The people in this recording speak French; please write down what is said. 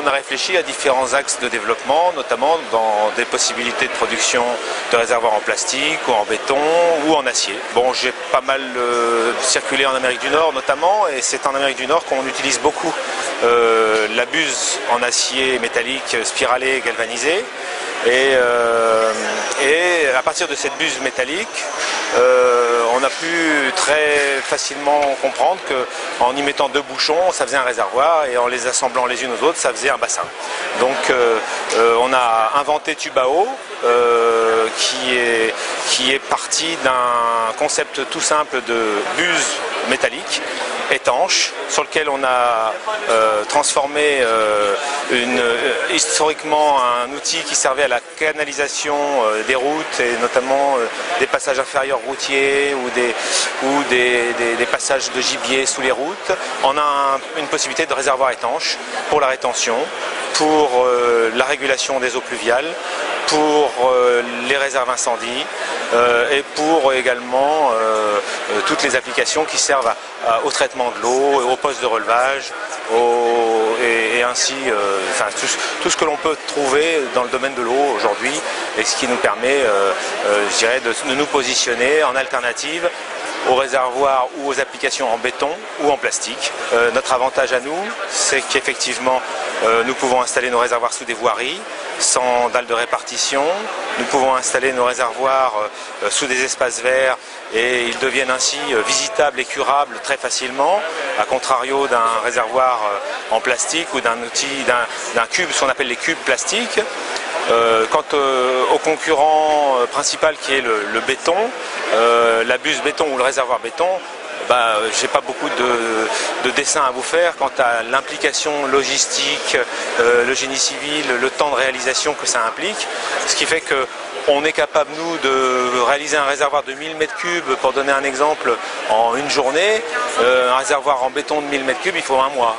a réfléchi à différents axes de développement, notamment dans des possibilités de production de réservoirs en plastique ou en béton ou en acier. Bon, j'ai pas mal circulé en Amérique du Nord notamment, et c'est en Amérique du Nord qu'on utilise beaucoup la buse en acier métallique spiralé galvanisé. Et à partir de cette buse métallique, on a pu très facilement comprendre qu'en y mettant deux bouchons, ça faisait un réservoir, et en les assemblant les unes aux autres, ça faisait un bassin. Donc on a inventé Tubao, qui est parti d'un concept tout simple de buse métallique étanche, sur lequel on a transformé historiquement un outil qui servait à la canalisation des routes, et notamment des passages inférieurs routiers ou des passages de gibier sous les routes. On a une possibilité de réservoir étanche pour la rétention, pour la régulation des eaux pluviales, pour les réserves incendies, et pour également toutes les applications qui servent au traitement de l'eau, au poste de relevage, et ainsi tout ce que l'on peut trouver dans le domaine de l'eau aujourd'hui, et ce qui nous permet, je dirais, de nous positionner en alternative aux réservoirs ou aux applications en béton ou en plastique. Notre avantage à nous, c'est qu'effectivement nous pouvons installer nos réservoirs sous des voiries, sans dalle de répartition. Nous pouvons installer nos réservoirs sous des espaces verts, et ils deviennent ainsi visitables et curables très facilement, à contrario d'un réservoir en plastique ou d'un cube, ce qu'on appelle les cubes plastiques. Quant au concurrent principal qui est le béton, la buse béton ou le réservoir béton, j'ai pas beaucoup de dessins à vous faire quant à l'implication logistique, le génie civil, le temps de réalisation que ça implique, ce qui fait qu'on est capable, nous, de réaliser un réservoir de 1000 m3, pour donner un exemple, en une journée. Un réservoir en béton de 1000 m3, il faut un mois.